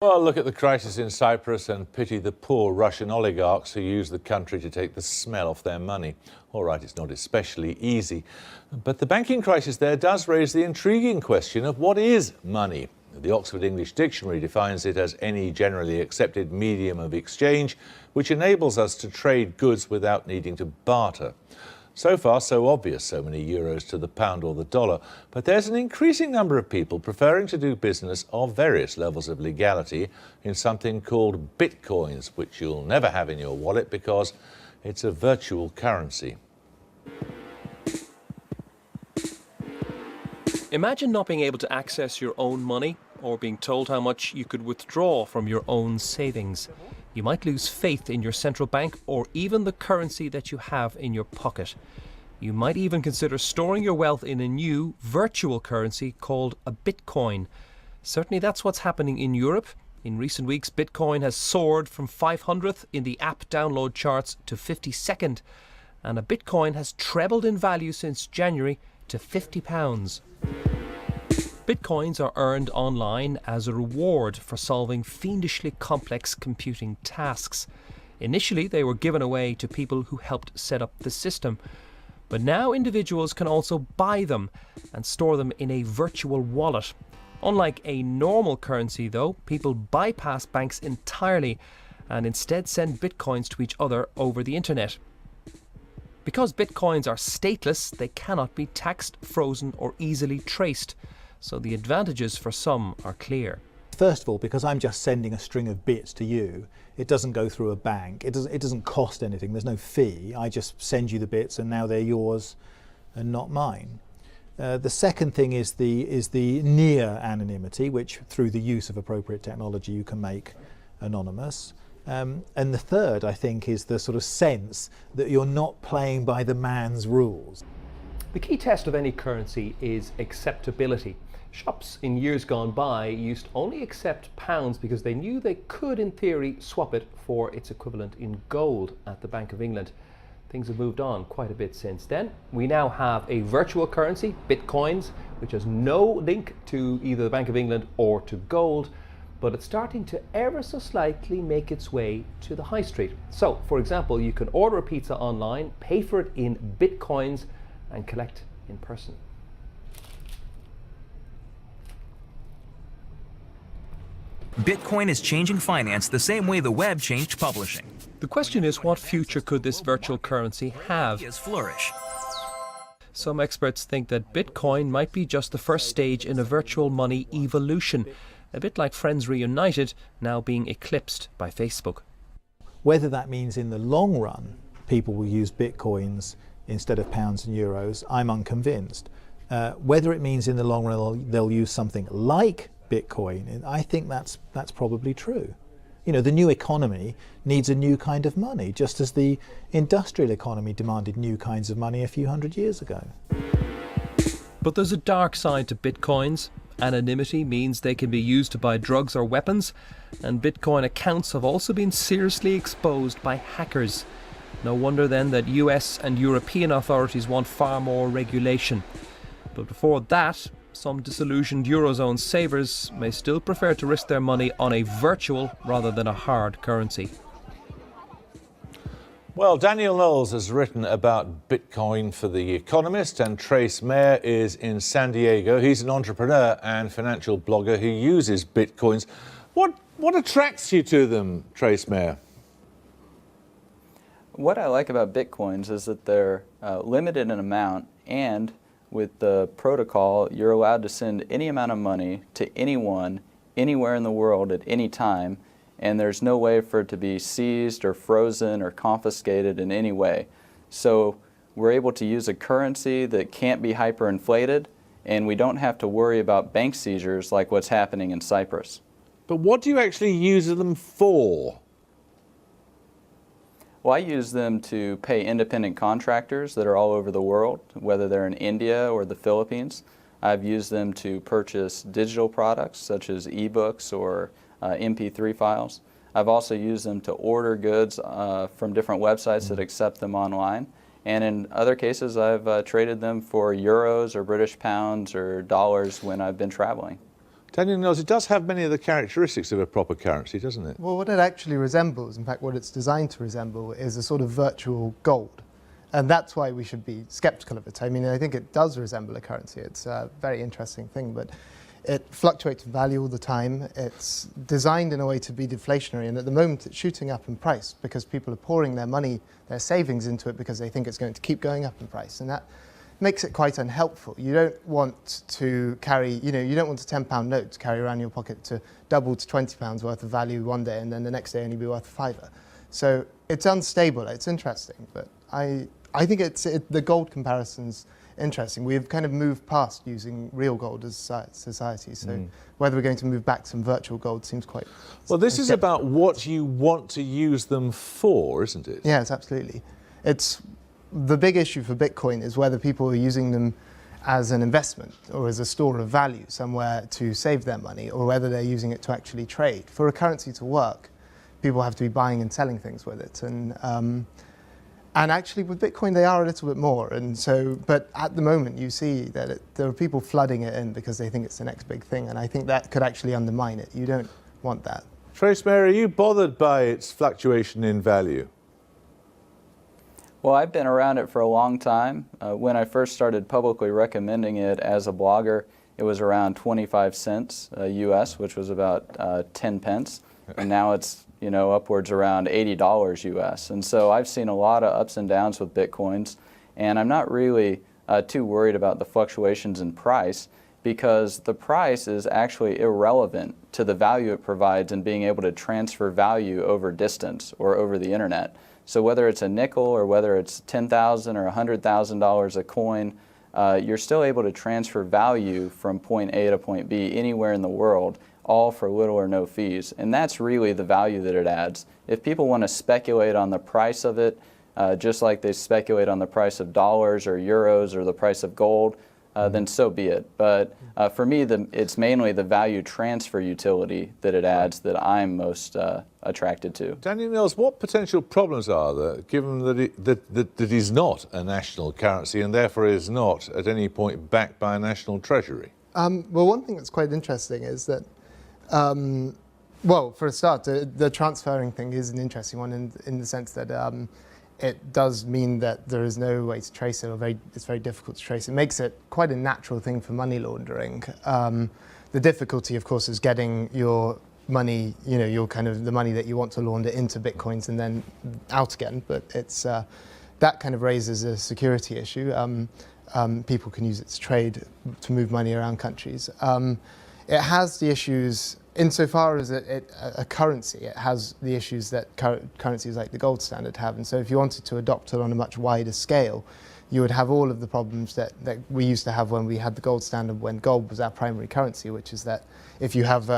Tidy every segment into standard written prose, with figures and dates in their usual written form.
Well, look at the crisis in Cyprus and pity the poor Russian oligarchs who use the country to take the smell off their money. All right, it's not especially easy, but the banking crisis there does raise the intriguing question of what is money. The Oxford English Dictionary defines it as any generally accepted medium of exchange which enables us to trade goods without needing to barter. So far, so obvious, so many euros to the pound or the dollar, but there's an increasing number of people preferring to do business of various levels of legality in something called bitcoins, which you'll never have in your wallet because it's a virtual currency. Imagine not being able to access your own money or being told how much you could withdraw from your own savings. You might lose faith in your central bank or even the currency that you have in your pocket. You might even consider storing your wealth in a new virtual currency called a Bitcoin. Certainly that's what's happening in Europe. In recent weeks, Bitcoin has soared from 500th in the app download charts to 52nd, and a Bitcoin has trebled in value since January to £50. Bitcoins are earned online as a reward for solving fiendishly complex computing tasks. Initially, they were given away to people who helped set up the system. But now individuals can also buy them and store them in a virtual wallet. Unlike a normal currency, though, people bypass banks entirely and instead send Bitcoins to each other over the internet. Because Bitcoins are stateless, they cannot be taxed, frozen, or easily traced. So the advantages for some are clear. First of all, because I'm just sending a string of bits to you, it doesn't go through a bank. It doesn't cost anything. There's no fee. I just send you the bits and now they're yours and not mine. The second thing is the near anonymity, which through the use of appropriate technology you can make anonymous. And the third, I think, is the sort of sense that you're not playing by the man's rules. The key test of any currency is acceptability. Shops in years gone by used only accept pounds because they knew they could, in theory, swap it for its equivalent in gold at the Bank of England. Things have moved on quite a bit since then. We now have a virtual currency, Bitcoins, which has no link to either the Bank of England or to gold, but it's starting to ever so slightly make its way to the high street. So, for example, you can order a pizza online, pay for it in Bitcoins, and collect in person. Bitcoin is changing finance the same way the web changed publishing. The question is, what future could this virtual currency have? Flourish. Some experts think that Bitcoin might be just the first stage in a virtual money evolution, a bit like Friends Reunited now being eclipsed by Facebook. Whether that means in the long run people will use Bitcoins instead of pounds and euros, I'm unconvinced. Whether it means in the long run they'll use something like Bitcoin, I think that's probably true. You know, the new economy needs a new kind of money, just as the industrial economy demanded new kinds of money a few hundred years ago. But there's a dark side to Bitcoins. Anonymity means they can be used to buy drugs or weapons, and Bitcoin accounts have also been seriously exposed by hackers. No wonder then that US and European authorities want far more regulation. But before that, some disillusioned Eurozone savers may still prefer to risk their money on a virtual rather than a hard currency. Well, Daniel Knowles has written about Bitcoin for The Economist, and Trace Mayer is in San Diego. He's an entrepreneur and financial blogger who uses Bitcoins. What attracts you to them, Trace Mayer? What I like about Bitcoins is that they're limited in amount, and with the protocol, you're allowed to send any amount of money to anyone, anywhere in the world at any time, and there's no way for it to be seized or frozen or confiscated in any way. So we're able to use a currency that can't be hyperinflated, and we don't have to worry about bank seizures like what's happening in Cyprus. But what do you actually use them for? Well, I use them to pay independent contractors that are all over the world, whether they're in India or the Philippines. I've used them to purchase digital products such as ebooks or MP3 files. I've also used them to order goods from different websites that accept them online. And in other cases, I've traded them for euros or British pounds or dollars when I've been traveling. Daniel Knowles, it does have many of the characteristics of a proper currency, doesn't it? Well, what it actually resembles, in fact, what it's designed to resemble, is a sort of virtual gold. And that's why we should be skeptical of it. I mean, I think it does resemble a currency. It's a very interesting thing, but it fluctuates in value all the time. It's designed in a way to be deflationary, and at the moment it's shooting up in price because people are pouring their money, their savings into it because they think it's going to keep going up in price. And that makes it quite unhelpful. You don't want to carry, you don't want a £10 note to carry around in your pocket to double to £20 worth of value one day and then the next day only be worth a fiver. So it's unstable. It's interesting, but I think the gold comparison's interesting. We've kind of moved past using real gold as society, so whether we're going to move back to some virtual gold seems quite... Well, this is about what you want to use them for, isn't it? Yes, absolutely. The big issue for Bitcoin is whether people are using them as an investment or as a store of value somewhere to save their money, or whether they're using it to actually trade. For a currency to work, people have to be buying and selling things with it. And actually with Bitcoin, they are a little bit more. And so, but at the moment, you see that there are people flooding it in because they think it's the next big thing. And I think that could actually undermine it. You don't want that. Trace Mary, are you bothered by its fluctuation in value? Well, I've been around it for a long time. When I first started publicly recommending it as a blogger, it was around 25 cents US, which was about 10 pence. And now it's upwards around $80 US. And so I've seen a lot of ups and downs with Bitcoins, and I'm not really too worried about the fluctuations in price, because the price is actually irrelevant to the value it provides in being able to transfer value over distance or over the internet. So whether it's a nickel or whether it's $10,000 or $100,000 a coin, you're still able to transfer value from point A to point B anywhere in the world, all for little or no fees. And that's really the value that it adds. If people want to speculate on the price of it, just like they speculate on the price of dollars or euros or the price of gold, then so be it. But for me, it's mainly the value transfer utility that it adds that I'm most attracted to. Daniel Knowles, what potential problems are there, given that it is not a national currency and therefore is not at any point backed by a national treasury? Well, one thing that's quite interesting is that, well, for a start, the transferring thing is an interesting one in the sense that it does mean that there is no way to trace it, or it's very difficult to trace. It makes it quite a natural thing for money laundering. The difficulty, of course, is getting your money, your kind of the money that you want to launder into Bitcoins and then out again. But it's that kind of raises a security issue. People can use it to trade, to move money around countries. It has the issues, insofar as a currency, it has the issues that currencies like the gold standard have. And so if you wanted to adopt it on a much wider scale, you would have all of the problems that we used to have when we had the gold standard, when gold was our primary currency, which is that if you have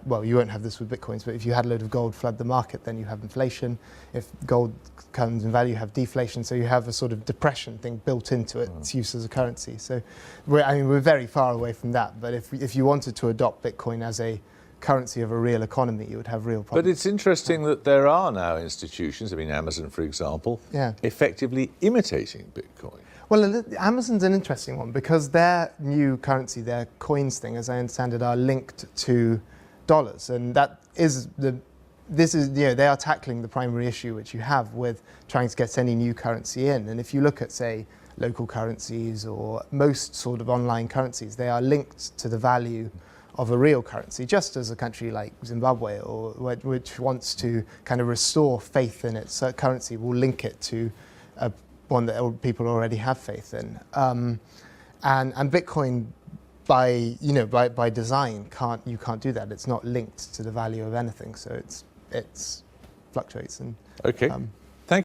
well, you won't have this with Bitcoins, but if you had a load of gold flood the market, then you have inflation. If gold comes in value, you have deflation. So you have a sort of depression thing built into its use as a currency. So we're very far away from that. But if you wanted to adopt Bitcoin as a currency of a real economy, you would have real problems. But it's interesting that there are now institutions, Amazon, for example, effectively imitating Bitcoin. Well, Amazon's an interesting one because their new currency, their coins thing, as I understand it, are linked to dollars, and that is they are tackling the primary issue which you have with trying to get any new currency in. And if you look at, say, local currencies or most sort of online currencies, they are linked to the value of a real currency, just as a country like Zimbabwe, or which wants to kind of restore faith in its currency, will link it to one that people already have faith in. And Bitcoin, by design, you can't do that. It's not linked to the value of anything, so it's fluctuates. And okay.